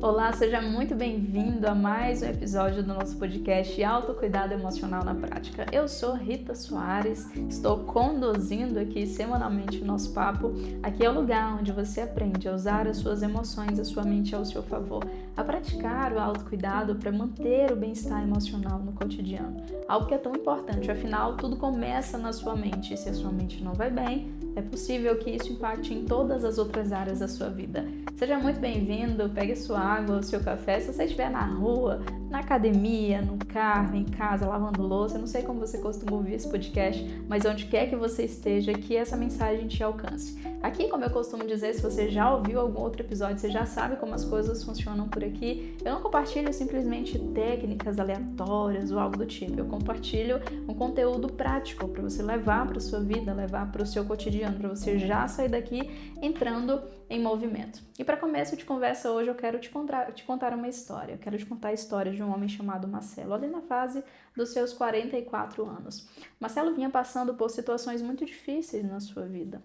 Olá, seja muito bem-vindo a mais um episódio do nosso podcast Autocuidado Emocional na Prática. Eu sou Rita Soares, estou conduzindo aqui semanalmente o nosso papo. Aqui é o lugar onde você aprende a usar as suas emoções, a sua mente ao seu favor, a praticar o autocuidado para manter o bem-estar emocional no cotidiano. Algo que é tão importante, afinal, tudo começa na sua mente e se a sua mente não vai bem, é possível que isso impacte em todas as outras áreas da sua vida. Seja muito bem-vindo, pegue sua água, o seu café, se você estiver na rua, na academia, no carro, em casa, lavando louça, eu não sei como você costuma ouvir esse podcast, mas onde quer que você esteja, que essa mensagem te alcance. Aqui, como eu costumo dizer, se você já ouviu algum outro episódio, você já sabe como as coisas funcionam por aqui, eu não compartilho simplesmente técnicas aleatórias ou algo do tipo, eu compartilho um conteúdo prático para você levar para a sua vida, levar para o seu cotidiano, para você já sair daqui entrando em movimento. E para começo de conversa hoje eu quero te contar uma história. Eu quero te contar a história de um homem chamado Marcelo, ali na fase dos seus 44 anos. Marcelo vinha passando por situações muito difíceis na sua vida.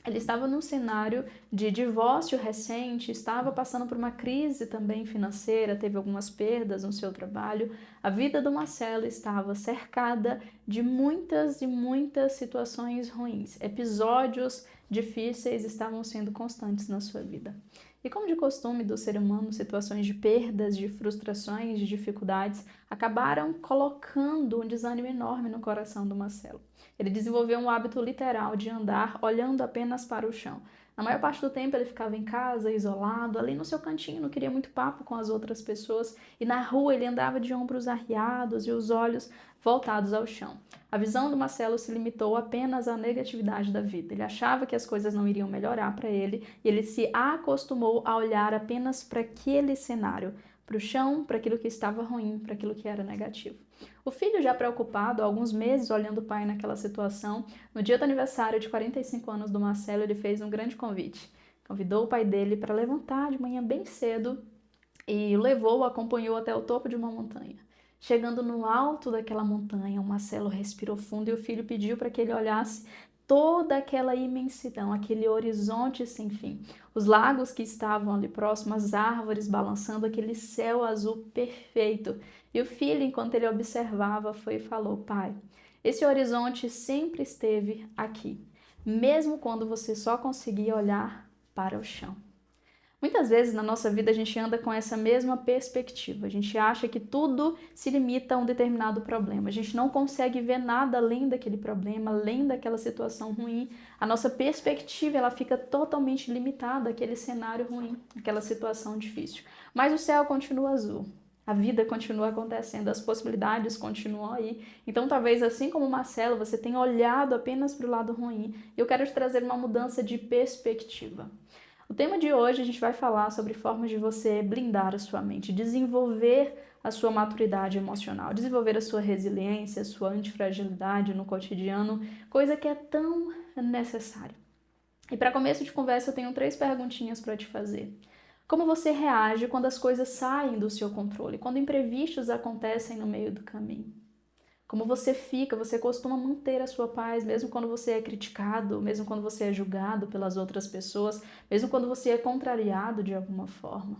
Ele estava num cenário de divórcio recente, estava passando por uma crise também financeira, teve algumas perdas no seu trabalho. A vida do Marcelo estava cercada de muitas e muitas situações ruins. Episódios difíceis estavam sendo constantes na sua vida. E como de costume do ser humano, situações de perdas, de frustrações, de dificuldades acabaram colocando um desânimo enorme no coração do Marcelo. Ele desenvolveu um hábito literal de andar olhando apenas para o chão. Na maior parte do tempo ele ficava em casa, isolado, ali no seu cantinho, não queria muito papo com as outras pessoas, e na rua ele andava de ombros arriados e os olhos voltados ao chão. A visão do Marcelo se limitou apenas à negatividade da vida. Ele achava que as coisas não iriam melhorar para ele e ele se acostumou a olhar apenas para aquele cenário, para o chão, para aquilo que estava ruim, para aquilo que era negativo. O filho, já preocupado, há alguns meses olhando o pai naquela situação, no dia do aniversário de 45 anos do Marcelo, ele fez um grande convite. Convidou o pai dele para levantar de manhã bem cedo e o acompanhou até o topo de uma montanha. Chegando no alto daquela montanha, o Marcelo respirou fundo e o filho pediu para que ele olhasse toda aquela imensidão, aquele horizonte sem fim. Os lagos que estavam ali próximos, as árvores balançando, aquele céu azul perfeito. E o filho, enquanto ele observava, foi e falou: pai, esse horizonte sempre esteve aqui, mesmo quando você só conseguia olhar para o chão. Muitas vezes na nossa vida a gente anda com essa mesma perspectiva, a gente acha que tudo se limita a um determinado problema, a gente não consegue ver nada além daquele problema, além daquela situação ruim, a nossa perspectiva ela fica totalmente limitada àquele cenário ruim, àquela situação difícil, mas o céu continua azul. A vida continua acontecendo, as possibilidades continuam aí. Então, talvez assim como o Marcelo, você tenha olhado apenas para o lado ruim. Eu quero te trazer uma mudança de perspectiva. O tema de hoje a gente vai falar sobre formas de você blindar a sua mente, desenvolver a sua maturidade emocional, desenvolver a sua resiliência, a sua antifragilidade no cotidiano, coisa que é tão necessária. E para começo de conversa eu tenho 3 perguntinhas para te fazer. Como você reage quando as coisas saem do seu controle, quando imprevistos acontecem no meio do caminho? Como você fica, você costuma manter a sua paz, mesmo quando você é criticado, mesmo quando você é julgado pelas outras pessoas, mesmo quando você é contrariado de alguma forma?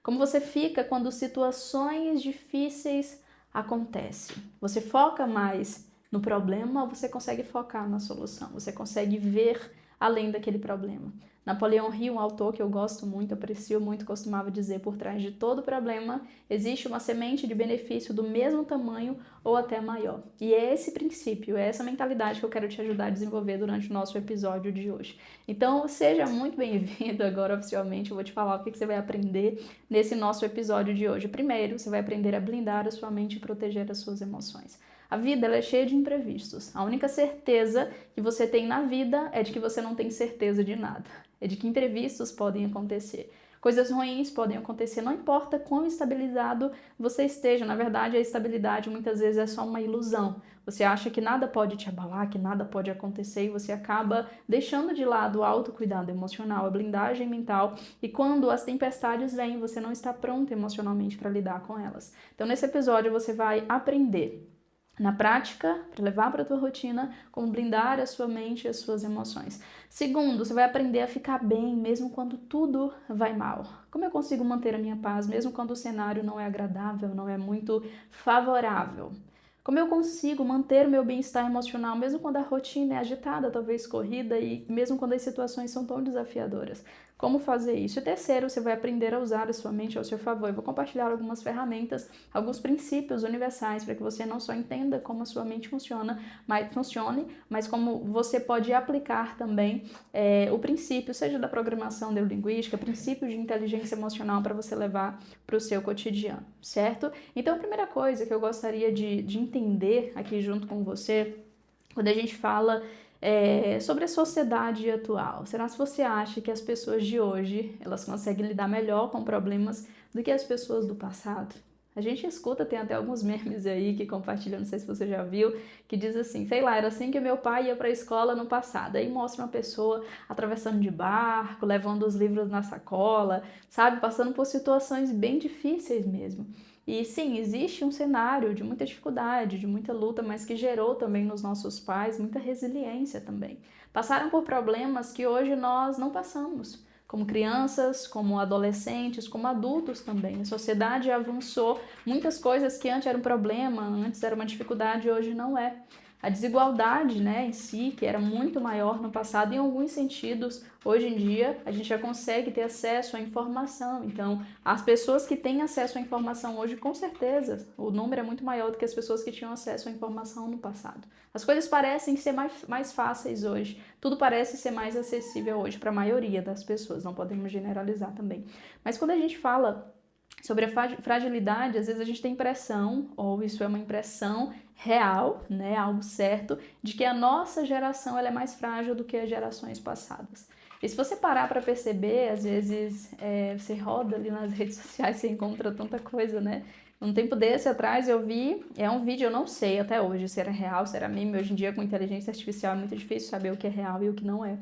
Como você fica quando situações difíceis acontecem? Você foca mais no problema ou você consegue focar na solução? Você consegue ver além daquele problema? Napoleão Hill, um autor que eu gosto muito, aprecio muito, costumava dizer: por trás de todo problema existe uma semente de benefício do mesmo tamanho ou até maior. E é esse princípio, é essa mentalidade que eu quero te ajudar a desenvolver durante o nosso episódio de hoje. Então, seja muito bem-vindo agora oficialmente, eu vou te falar o que você vai aprender nesse nosso episódio de hoje. Primeiro, você vai aprender a blindar a sua mente e proteger as suas emoções. A vida ela é cheia de imprevistos. A única certeza que você tem na vida é de que você não tem certeza de nada. É de que imprevistos podem acontecer. Coisas ruins podem acontecer, não importa quão estabilizado você esteja. Na verdade, a estabilidade muitas vezes é só uma ilusão. Você acha que nada pode te abalar, que nada pode acontecer e você acaba deixando de lado o autocuidado emocional, a blindagem mental, e quando as tempestades vêm, você não está pronto emocionalmente para lidar com elas. Então, nesse episódio, você vai aprender na prática, para levar para a tua rotina, como blindar a sua mente e as suas emoções. Segundo, você vai aprender a ficar bem mesmo quando tudo vai mal. Como eu consigo manter a minha paz mesmo quando o cenário não é agradável, não é muito favorável? Como eu consigo manter o meu bem-estar emocional mesmo quando a rotina é agitada, talvez corrida, e mesmo quando as situações são tão desafiadoras? Como fazer isso? E terceiro, você vai aprender a usar a sua mente ao seu favor. Eu vou compartilhar algumas ferramentas, alguns princípios universais para que você não só entenda como a sua mente funcione, mas como você pode aplicar também o princípio, seja da programação neurolinguística, princípios de inteligência emocional para você levar para o seu cotidiano, certo? Então, a primeira coisa que eu gostaria de entender aqui junto com você, quando a gente fala sobre a sociedade atual. Será que você acha que as pessoas de hoje, elas conseguem lidar melhor com problemas do que as pessoas do passado? A gente escuta, tem até alguns memes aí que compartilham, não sei se você já viu, que diz assim, sei lá, era assim que meu pai ia para a escola no passado. Aí mostra uma pessoa atravessando de barco, levando os livros na sacola, sabe? Passando por situações bem difíceis mesmo. E sim, existe um cenário de muita dificuldade, de muita luta, mas que gerou também nos nossos pais muita resiliência também. Passaram por problemas que hoje nós não passamos, como crianças, como adolescentes, como adultos também. A sociedade avançou, muitas coisas que antes eram um problema, antes era uma dificuldade, hoje não é. A desigualdade, né, em si, que era muito maior no passado, em alguns sentidos, hoje em dia, a gente já consegue ter acesso à informação. Então, as pessoas que têm acesso à informação hoje, com certeza, o número é muito maior do que as pessoas que tinham acesso à informação no passado. As coisas parecem ser mais fáceis hoje, tudo parece ser mais acessível hoje para a maioria das pessoas, não podemos generalizar também. Mas quando a gente fala sobre a fragilidade, às vezes a gente tem impressão, ou isso é uma impressão real, né, algo certo, de que a nossa geração ela é mais frágil do que as gerações passadas. E se você parar para perceber, às vezes você roda ali nas redes sociais, você encontra tanta coisa, né? Um tempo desse atrás eu vi, um vídeo, eu não sei até hoje se era real, se era meme. Hoje em dia com inteligência artificial é muito difícil saber o que é real e o que não é.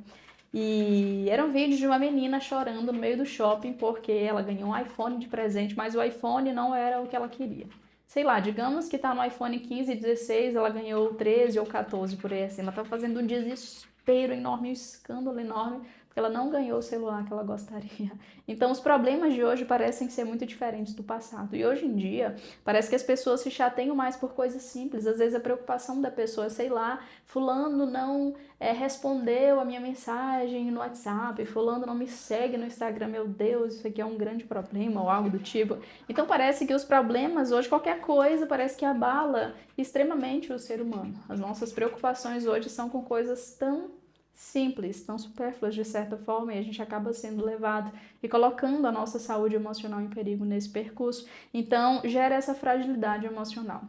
E era um vídeo de uma menina chorando no meio do shopping porque ela ganhou um iPhone de presente, mas o iPhone não era o que ela queria. Sei lá, digamos que tá no iPhone 15, 16, ela ganhou 13 ou 14 por aí assim. Ela tá fazendo um desespero enorme, um escândalo enorme, porque ela não ganhou o celular que ela gostaria. Então os problemas de hoje parecem ser muito diferentes do passado. E hoje em dia, parece que as pessoas se chateiam mais por coisas simples. Às vezes a preocupação da pessoa, sei lá, fulano não respondeu a minha mensagem no WhatsApp, fulano não me segue no Instagram, meu Deus, isso aqui é um grande problema, ou algo do tipo. Então parece que os problemas hoje, qualquer coisa, parece que abala extremamente o ser humano. As nossas preocupações hoje são com coisas tão simples, tão supérfluas de certa forma, e a gente acaba sendo levado e colocando a nossa saúde emocional em perigo nesse percurso. Então gera essa fragilidade emocional.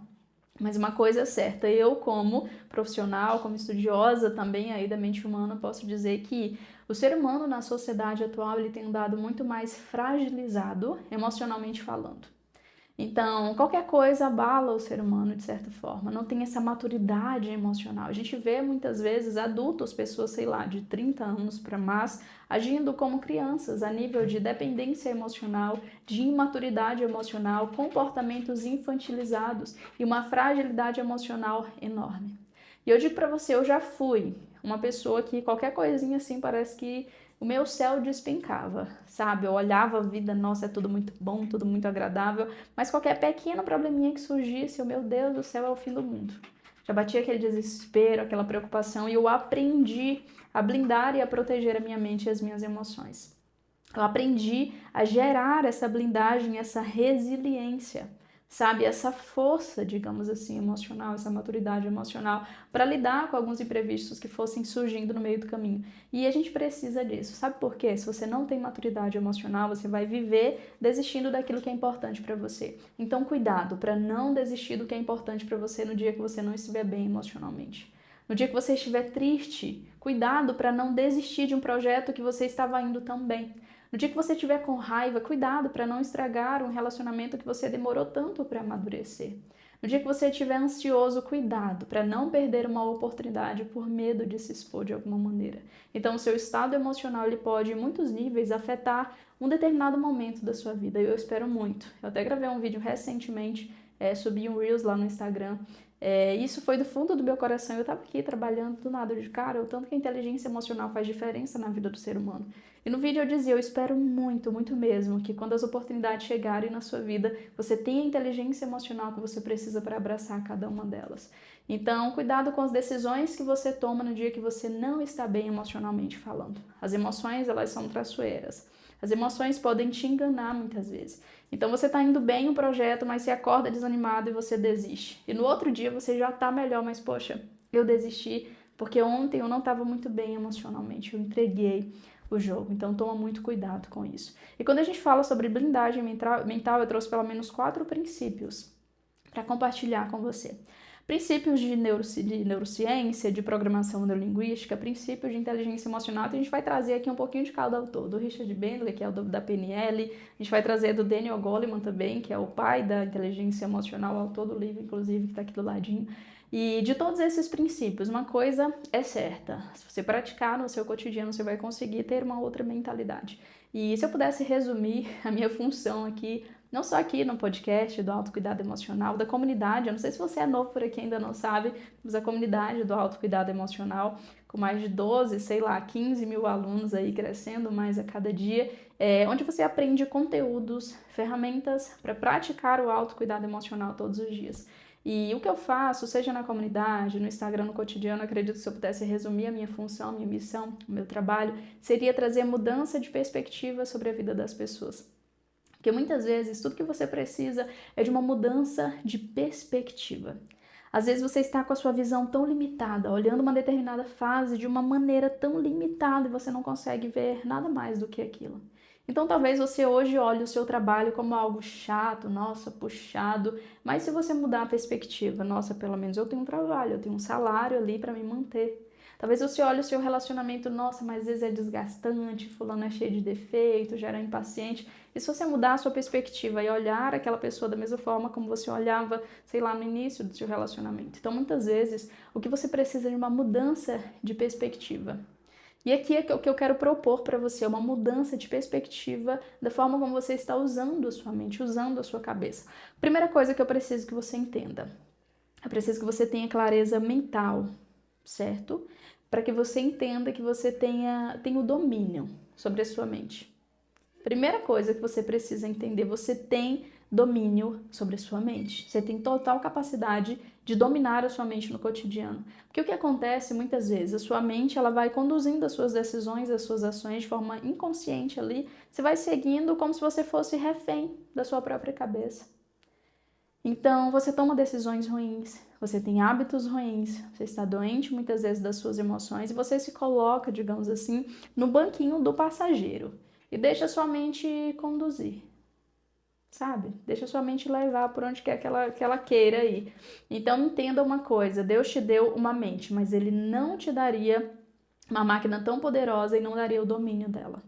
Mas uma coisa é certa, eu como profissional, como estudiosa também aí da mente humana, posso dizer que o ser humano na sociedade atual ele tem andado muito mais fragilizado emocionalmente falando. Então, qualquer coisa abala o ser humano de certa forma, não tem essa maturidade emocional. A gente vê muitas vezes adultos, pessoas, sei lá, de 30 anos para mais, agindo como crianças a nível de dependência emocional, de imaturidade emocional, comportamentos infantilizados e uma fragilidade emocional enorme. E eu digo para você, eu já fui uma pessoa que qualquer coisinha assim parece que o meu céu despencava, sabe? Eu olhava a vida, nossa, é tudo muito bom, tudo muito agradável, mas qualquer pequeno probleminha que surgisse, meu Deus do céu, é o fim do mundo. Já batia aquele desespero, aquela preocupação, e eu aprendi a blindar e a proteger a minha mente e as minhas emoções. Eu aprendi a gerar essa blindagem, essa resiliência, sabe, essa força, digamos assim, emocional, essa maturidade emocional para lidar com alguns imprevistos que fossem surgindo no meio do caminho. E a gente precisa disso. Sabe por quê? Se você não tem maturidade emocional, você vai viver desistindo daquilo que é importante para você. Então, cuidado para não desistir do que é importante para você no dia que você não estiver bem emocionalmente. No dia que você estiver triste, cuidado para não desistir de um projeto que você estava indo tão bem. No dia que você estiver com raiva, cuidado para não estragar um relacionamento que você demorou tanto para amadurecer. No dia que você estiver ansioso, cuidado para não perder uma oportunidade por medo de se expor de alguma maneira. Então, o seu estado emocional ele pode, em muitos níveis, afetar um determinado momento da sua vida. E eu espero muito. Eu até gravei um vídeo recentemente, subi um Reels lá no Instagram, Isso foi do fundo do meu coração. Eu estava aqui trabalhando do nada de cara, o tanto que a inteligência emocional faz diferença na vida do ser humano. E no vídeo eu dizia, eu espero muito, muito mesmo, que quando as oportunidades chegarem na sua vida, você tenha a inteligência emocional que você precisa para abraçar cada uma delas. Então, cuidado com as decisões que você toma no dia que você não está bem emocionalmente falando. As emoções, elas são traiçoeiras. As emoções podem te enganar muitas vezes. Então você está indo bem no projeto, mas você acorda desanimado e você desiste. E no outro dia você já está melhor, mas poxa, eu desisti porque ontem eu não estava muito bem emocionalmente, eu entreguei o jogo. Então toma muito cuidado com isso. E quando a gente fala sobre blindagem mental, eu trouxe pelo menos 4 princípios para compartilhar com você. Princípios de neurociência, de programação neurolinguística, princípios de inteligência emocional, que a gente vai trazer aqui um pouquinho de cada autor, do Richard Bandler, que é o da PNL, a gente vai trazer do Daniel Goleman também, que é o pai da inteligência emocional, autor do livro, inclusive, que está aqui do ladinho. E de todos esses princípios, uma coisa é certa, se você praticar no seu cotidiano, você vai conseguir ter uma outra mentalidade. E se eu pudesse resumir a minha função aqui, não só aqui no podcast do autocuidado emocional, da comunidade, eu não sei se você é novo por aqui e ainda não sabe, mas a comunidade do autocuidado emocional, com mais de 15 mil alunos aí crescendo mais a cada dia, onde você aprende conteúdos, ferramentas para praticar o autocuidado emocional todos os dias. E o que eu faço, seja na comunidade, no Instagram, no cotidiano, acredito que se eu pudesse resumir a minha função, a minha missão, o meu trabalho, seria trazer mudança de perspectiva sobre a vida das pessoas. Porque muitas vezes tudo que você precisa é de uma mudança de perspectiva. Às vezes você está com a sua visão tão limitada, olhando uma determinada fase de uma maneira tão limitada e você não consegue ver nada mais do que aquilo. Então talvez você hoje olhe o seu trabalho como algo chato, nossa, puxado, mas se você mudar a perspectiva, nossa, pelo menos eu tenho um trabalho, eu tenho um salário ali para me manter. Talvez você olhe o seu relacionamento, nossa, mas às vezes é desgastante, fulano é cheio de defeito, gera impaciente. E se você mudar a sua perspectiva e olhar aquela pessoa da mesma forma como você olhava, sei lá, no início do seu relacionamento. Então, muitas vezes, o que você precisa é de uma mudança de perspectiva. E aqui é o que eu quero propor para você, uma mudança de perspectiva da forma como você está usando a sua mente, usando a sua cabeça. Primeira coisa que eu preciso que você entenda. Eu preciso que você tenha clareza mental, certo? Para que você entenda que você tenha o domínio sobre a sua mente. Primeira coisa que você precisa entender, você tem domínio sobre a sua mente. Você tem total capacidade de dominar a sua mente no cotidiano. Porque o que acontece muitas vezes, a sua mente ela vai conduzindo as suas decisões, as suas ações de forma inconsciente ali. Você vai seguindo como se você fosse refém da sua própria cabeça. Então, você toma decisões ruins, você tem hábitos ruins, você está doente muitas vezes das suas emoções e você se coloca, digamos assim, no banquinho do passageiro e deixa a sua mente conduzir, sabe? Deixa a sua mente levar por onde quer que ela queira ir. Então, entenda uma coisa, Deus te deu uma mente, mas Ele não te daria uma máquina tão poderosa e não daria o domínio dela.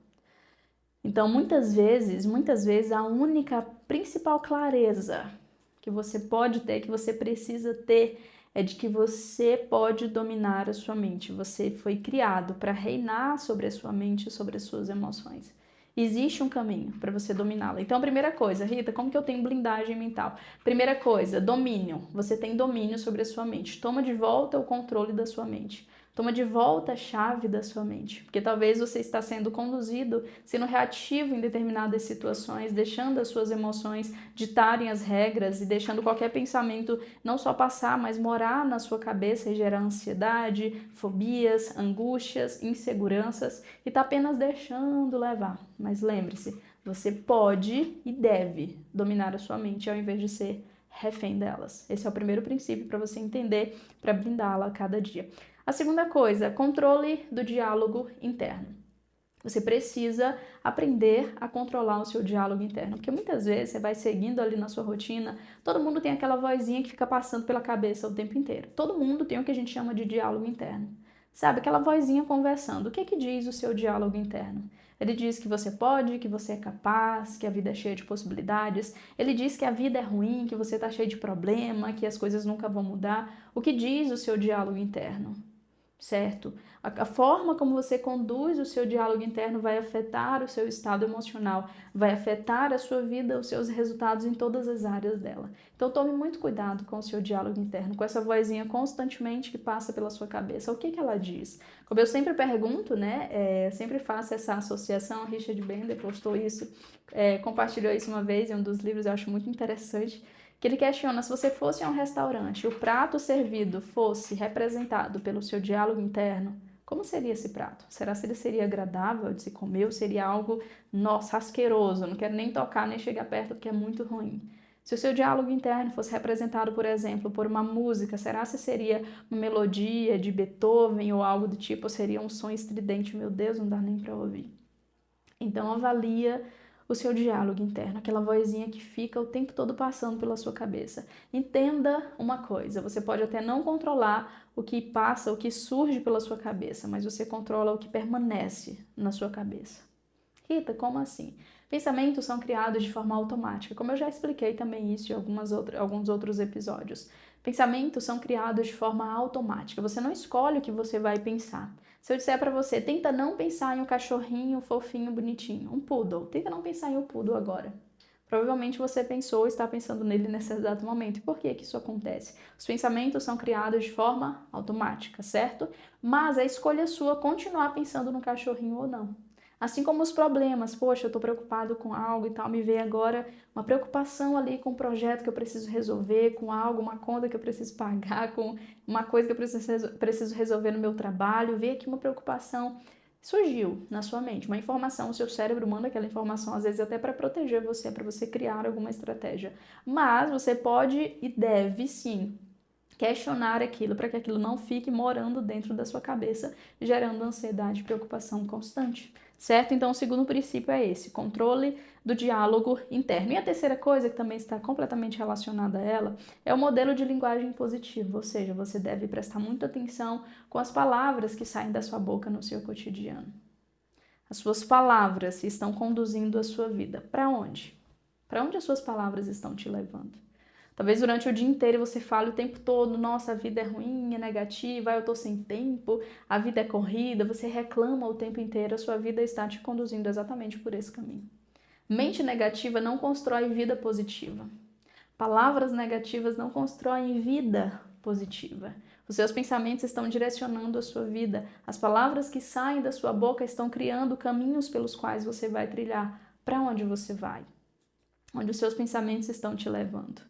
Então, muitas vezes, a única principal clareza que você pode ter, que você precisa ter, é de que você pode dominar a sua mente. Você foi criado para reinar sobre a sua mente e sobre as suas emoções. Existe um caminho para você dominá-la. Então, primeira coisa, Rita, como que eu tenho blindagem mental? Primeira coisa, domínio. Você tem domínio sobre a sua mente. Toma de volta o controle da sua mente. Toma de volta a chave da sua mente, porque talvez você está sendo conduzido, sendo reativo em determinadas situações, deixando as suas emoções ditarem as regras e deixando qualquer pensamento não só passar, mas morar na sua cabeça e gerar ansiedade, fobias, angústias, inseguranças e está apenas deixando levar. Mas lembre-se, você pode e deve dominar a sua mente ao invés de ser refém delas. Esse é o primeiro princípio para você entender, para blindá-la a cada dia. A segunda coisa, controle do diálogo interno. Você precisa aprender a controlar o seu diálogo interno, porque muitas vezes você vai seguindo ali na sua rotina, todo mundo tem aquela vozinha que fica passando pela cabeça o tempo inteiro. Todo mundo tem o que a gente chama de diálogo interno. Sabe, aquela vozinha conversando. O que diz o seu diálogo interno? Ele diz que você pode, que você é capaz, que a vida é cheia de possibilidades. Ele diz que a vida é ruim, que você está cheio de problema, que as coisas nunca vão mudar. O que diz o seu diálogo interno? certo? A forma como você conduz o seu diálogo interno vai afetar o seu estado emocional, vai afetar a sua vida, os seus resultados em todas as áreas dela. Então tome muito cuidado com o seu diálogo interno, com essa vozinha constantemente que passa pela sua cabeça. O que ela diz? Como eu sempre pergunto, né? Sempre faço essa associação, Richard Bender postou isso, compartilhou isso uma vez em um dos livros, eu acho muito interessante, que ele questiona: se você fosse a um restaurante e o prato servido fosse representado pelo seu diálogo interno, como seria esse prato? Será que ele seria agradável de se comer ou seria algo, nossa, asqueroso, não quero nem tocar nem chegar perto porque é muito ruim? Se o seu diálogo interno fosse representado, por exemplo, por uma música, será que seria uma melodia de Beethoven ou algo do tipo, ou seria um som estridente? Meu Deus, não dá nem para ouvir. Então avalia o seu diálogo interno, aquela vozinha que fica o tempo todo passando pela sua cabeça. Entenda uma coisa: você pode até não controlar o que passa, o que surge pela sua cabeça, mas você controla o que permanece na sua cabeça. Rita, como assim? Pensamentos são criados de forma automática, como eu já expliquei também isso em alguns outros episódios. Pensamentos são criados de forma automática, você não escolhe o que você vai pensar. Se eu disser para você, tenta não pensar em um cachorrinho fofinho, bonitinho, um poodle, tenta não pensar em um poodle agora. Provavelmente você pensou ou está pensando nele nesse exato momento. E por que isso acontece? Os pensamentos são criados de forma automática, certo? Mas a escolha é sua continuar pensando no cachorrinho ou não. Assim como os problemas, poxa, eu estou preocupado com algo e tal, me veio agora uma preocupação ali com um projeto que eu preciso resolver, com algo, uma conta que eu preciso pagar, com uma coisa que eu preciso resolver no meu trabalho, veio aqui uma preocupação, surgiu na sua mente, uma informação, o seu cérebro manda aquela informação, às vezes até para proteger você, para você criar alguma estratégia. Mas você pode e deve sim questionar aquilo para que aquilo não fique morando dentro da sua cabeça, gerando ansiedade e preocupação constante, certo? Então o segundo princípio é esse: controle do diálogo interno. E a terceira coisa, que também está completamente relacionada a ela, é o modelo de linguagem positiva, ou seja, você deve prestar muita atenção com as palavras que saem da sua boca no seu cotidiano. As suas palavras estão conduzindo a sua vida. Para onde? Para onde as suas palavras estão te levando? Talvez durante o dia inteiro você fale o tempo todo: nossa, a vida é ruim, é negativa, eu tô sem tempo, a vida é corrida, você reclama o tempo inteiro, a sua vida está te conduzindo exatamente por esse caminho. Mente negativa não constrói vida positiva. Palavras negativas não constroem vida positiva. Os seus pensamentos estão direcionando a sua vida. As palavras que saem da sua boca estão criando caminhos pelos quais você vai trilhar. Para onde você vai? Onde os seus pensamentos estão te levando?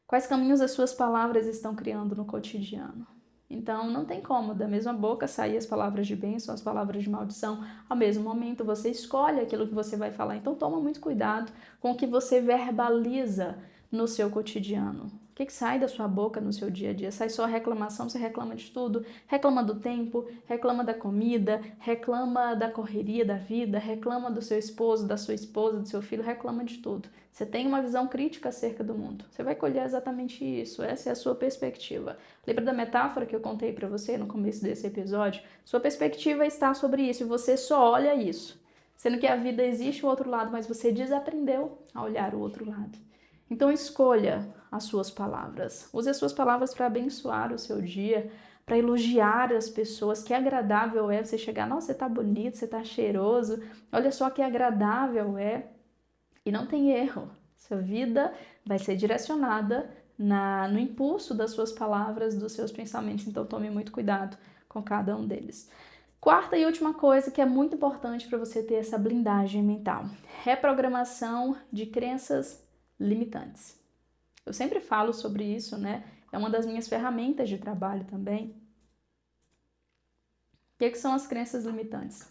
Quais caminhos as suas palavras estão criando no cotidiano? Então, não tem como da mesma boca sair as palavras de bênção, as palavras de maldição. Ao mesmo momento, você escolhe aquilo que você vai falar. Então, toma muito cuidado com o que você verbaliza no seu cotidiano. O que sai da sua boca no seu dia a dia? Sai só reclamação, você reclama de tudo, reclama do tempo, reclama da comida, reclama da correria da vida, reclama do seu esposo, da sua esposa, do seu filho, reclama de tudo. Você tem uma visão crítica acerca do mundo. Você vai colher exatamente isso, essa é a sua perspectiva. Lembra da metáfora que eu contei para você no começo desse episódio? Sua perspectiva está sobre isso e você só olha isso. Sendo que a vida existe o outro lado, mas você desaprendeu a olhar o outro lado. Então escolha as suas palavras. Use as suas palavras para abençoar o seu dia, para elogiar as pessoas. Que agradável é você chegar: nossa, você tá bonito, você tá cheiroso, olha só que agradável é. E não tem erro. Sua vida vai ser direcionada no impulso das suas palavras, dos seus pensamentos. Então tome muito cuidado com cada um deles. Quarta e última coisa que é muito importante para você ter essa blindagem mental: reprogramação de crenças limitantes. Eu sempre falo sobre isso, né? É uma das minhas ferramentas de trabalho também. O que são as crenças limitantes?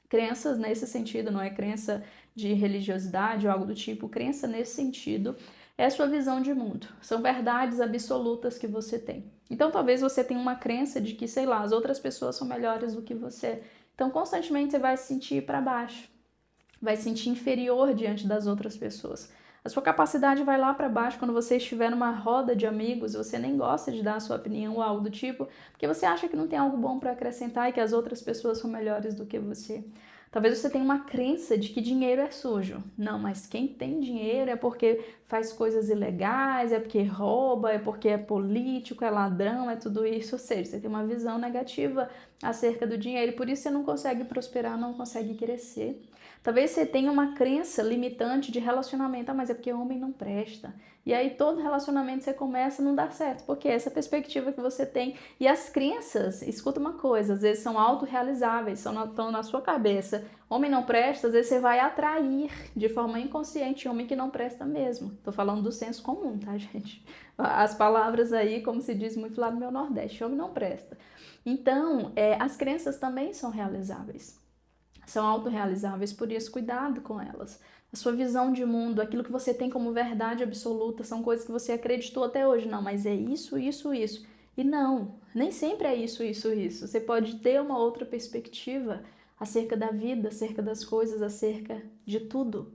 Crenças nesse sentido, não é crença de religiosidade ou algo do tipo. Crença nesse sentido é a sua visão de mundo. São verdades absolutas que você tem. Então talvez você tenha uma crença de que, sei lá, as outras pessoas são melhores do que você. Então constantemente você vai se sentir para baixo, vai se sentir inferior diante das outras pessoas. A sua capacidade vai lá para baixo quando você estiver numa roda de amigos, você nem gosta de dar a sua opinião ou algo do tipo, porque você acha que não tem algo bom para acrescentar e que as outras pessoas são melhores do que você. Talvez você tenha uma crença de que dinheiro é sujo. Não, mas quem tem dinheiro é porque faz coisas ilegais, é porque rouba, é porque é político, é ladrão, é tudo isso. Ou seja, você tem uma visão negativa acerca do dinheiro e por isso você não consegue prosperar, não consegue crescer. Talvez você tenha uma crença limitante de relacionamento, mas é porque homem não presta. E aí todo relacionamento você começa a não dar certo, porque essa perspectiva que você tem. E as crenças, escuta uma coisa, às vezes são autorrealizáveis, estão na sua cabeça. Homem não presta, às vezes você vai atrair de forma inconsciente homem que não presta mesmo. Tô falando do senso comum, tá, gente? As palavras aí, como se diz muito lá no meu Nordeste, homem não presta. Então, as crenças também são realizáveis. São autorrealizáveis, por isso cuidado com elas. A sua visão de mundo, aquilo que você tem como verdade absoluta, são coisas que você acreditou até hoje. Não, mas é isso, isso, isso. E não, nem sempre é isso, isso, isso. Você pode ter uma outra perspectiva acerca da vida, acerca das coisas, acerca de tudo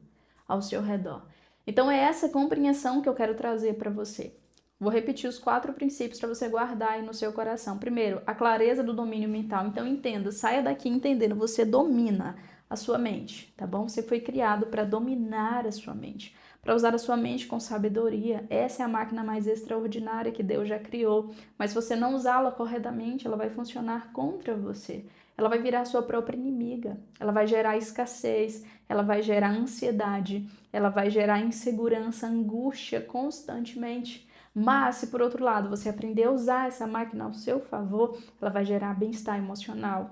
ao seu redor. Então é essa compreensão que eu quero trazer para você. Vou repetir os 4 princípios para você guardar aí no seu coração. Primeiro, a clareza do domínio mental. Então entenda, saia daqui entendendo, você domina a sua mente, tá bom? Você foi criado para dominar a sua mente, para usar a sua mente com sabedoria. Essa é a máquina mais extraordinária que Deus já criou, mas se você não usá-la corretamente, ela vai funcionar contra você. Ela vai virar sua própria inimiga, ela vai gerar escassez, ela vai gerar ansiedade, ela vai gerar insegurança, angústia constantemente. Mas, se por outro lado você aprender a usar essa máquina ao seu favor, ela vai gerar bem-estar emocional,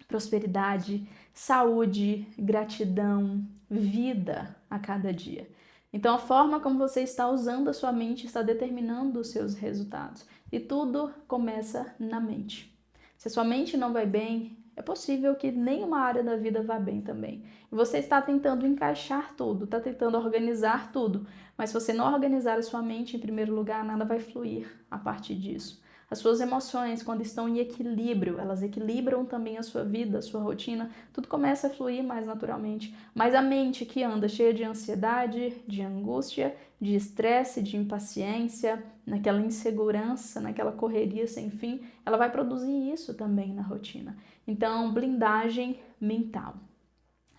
prosperidade, saúde, gratidão, vida a cada dia. Então, a forma como você está usando a sua mente está determinando os seus resultados. E tudo começa na mente. Se a sua mente não vai bem, é possível que nenhuma área da vida vá bem também. E você está tentando encaixar tudo, está tentando organizar tudo. Mas se você não organizar a sua mente em primeiro lugar, nada vai fluir a partir disso. As suas emoções, quando estão em equilíbrio, elas equilibram também a sua vida, a sua rotina, tudo começa a fluir mais naturalmente. Mas a mente que anda cheia de ansiedade, de angústia, de estresse, de impaciência, naquela insegurança, naquela correria sem fim, ela vai produzir isso também na rotina. Então, blindagem mental.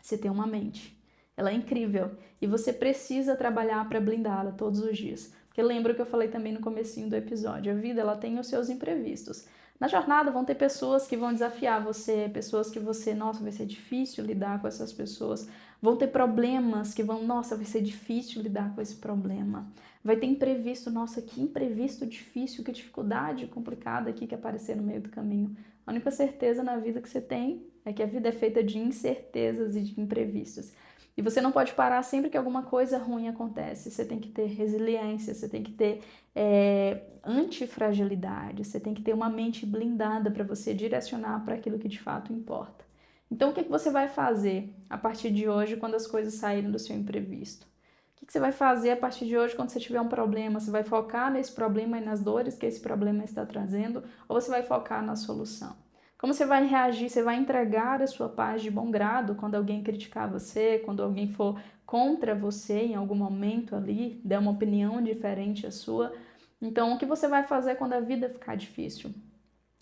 Você tem uma mente, ela é incrível e você precisa trabalhar para blindá-la todos os dias. Porque lembra que eu falei também no comecinho do episódio, a vida ela tem os seus imprevistos. Na jornada vão ter pessoas que vão desafiar você, pessoas que você, nossa, vai ser difícil lidar com essas pessoas. Vão ter problemas que vão, nossa, vai ser difícil lidar com esse problema. Vai ter imprevisto, nossa, que imprevisto difícil, que dificuldade complicada aqui que aparecer no meio do caminho. A única certeza na vida que você tem é que a vida é feita de incertezas e de imprevistos. E você não pode parar sempre que alguma coisa ruim acontece. Você tem que ter resiliência, você tem que ter antifragilidade, você tem que ter uma mente blindada para você direcionar para aquilo que de fato importa. Então, o que você vai fazer a partir de hoje quando as coisas saírem do seu imprevisto? O que você vai fazer a partir de hoje quando você tiver um problema? Você vai focar nesse problema e nas dores que esse problema está trazendo ou você vai focar na solução? Como você vai reagir? Você vai entregar a sua paz de bom grado quando alguém criticar você, quando alguém for contra você em algum momento ali, der uma opinião diferente à sua? Então, o que você vai fazer quando a vida ficar difícil?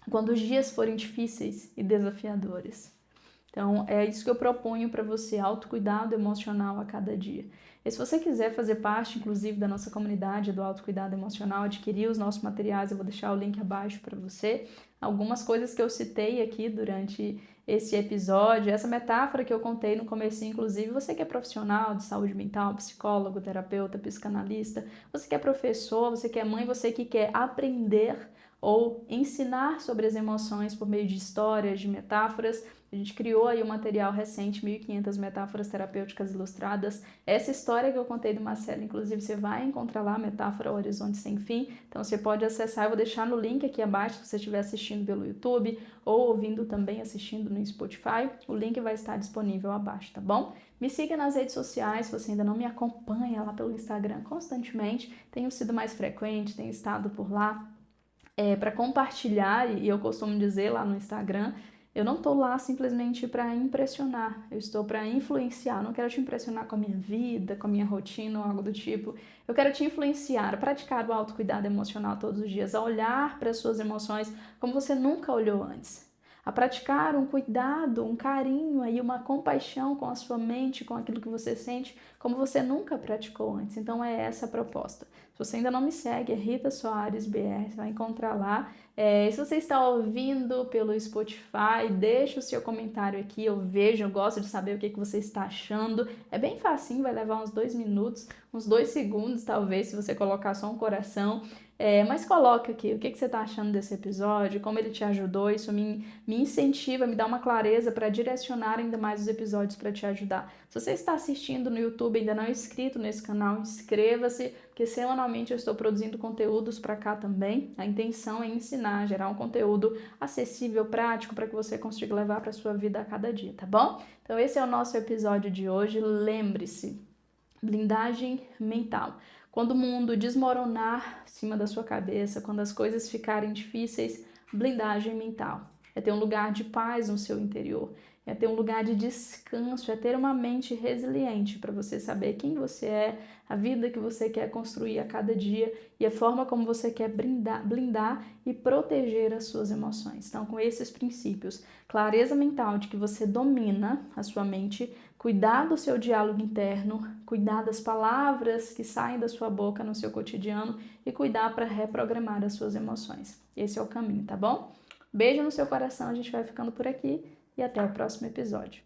Quando os dias forem difíceis e desafiadores? Então, é isso que eu proponho para você, autocuidado emocional a cada dia. E se você quiser fazer parte, inclusive, da nossa comunidade do autocuidado emocional, adquirir os nossos materiais, eu vou deixar o link abaixo para você. Algumas coisas que eu citei aqui durante esse episódio, essa metáfora que eu contei no começo, inclusive, você que é profissional de saúde mental, psicólogo, terapeuta, psicanalista, você que é professor, você que é mãe, você que quer aprender ou ensinar sobre as emoções por meio de histórias, de metáforas. A gente criou aí um material recente, 1.500 metáforas terapêuticas ilustradas. Essa história que eu contei do Marcelo, inclusive, você vai encontrar lá, Metáfora Horizonte Sem Fim. Então, você pode acessar, eu vou deixar no link aqui abaixo, se você estiver assistindo pelo YouTube ou ouvindo também, assistindo no Spotify. O link vai estar disponível abaixo, tá bom? Me siga nas redes sociais, se você ainda não me acompanha lá pelo Instagram constantemente. Tenho sido mais frequente, tenho estado por lá para compartilhar, e eu costumo dizer lá no Instagram, eu não estou lá simplesmente para impressionar, eu estou para influenciar. Não quero te impressionar com a minha vida, com a minha rotina ou algo do tipo. Eu quero te influenciar, a praticar o autocuidado emocional todos os dias, a olhar para as suas emoções como você nunca olhou antes. a praticar um cuidado, um carinho, aí, uma compaixão com a sua mente, com aquilo que você sente, como você nunca praticou antes. Então é essa a proposta. Se você ainda não me segue, é Rita Soares BR, você vai encontrar lá. Se você está ouvindo pelo Spotify, deixa o seu comentário aqui, eu vejo, eu gosto de saber o que você está achando. É bem facinho, vai levar uns 2 minutos, uns 2 segundos talvez, se você colocar só um coração. Mas coloca aqui o que você está achando desse episódio, como ele te ajudou, isso me incentiva, me dá uma clareza para direcionar ainda mais os episódios para te ajudar. Se você está assistindo no YouTube e ainda não é inscrito nesse canal, inscreva-se, porque semanalmente eu estou produzindo conteúdos para cá também. A intenção é ensinar, gerar um conteúdo acessível, prático, para que você consiga levar para a sua vida a cada dia, tá bom? Então esse é o nosso episódio de hoje. Lembre-se, blindagem mental. Quando o mundo desmoronar em cima da sua cabeça, quando as coisas ficarem difíceis, blindagem mental. É ter um lugar de paz no seu interior, é ter um lugar de descanso, é ter uma mente resiliente para você saber quem você é, a vida que você quer construir a cada dia e a forma como você quer blindar e proteger as suas emoções. Então, com esses princípios, clareza mental de que você domina a sua mente, cuidar do seu diálogo interno, cuidar das palavras que saem da sua boca no seu cotidiano e cuidar para reprogramar as suas emoções. Esse é o caminho, tá bom? Beijo no seu coração, a gente vai ficando por aqui e até o próximo episódio.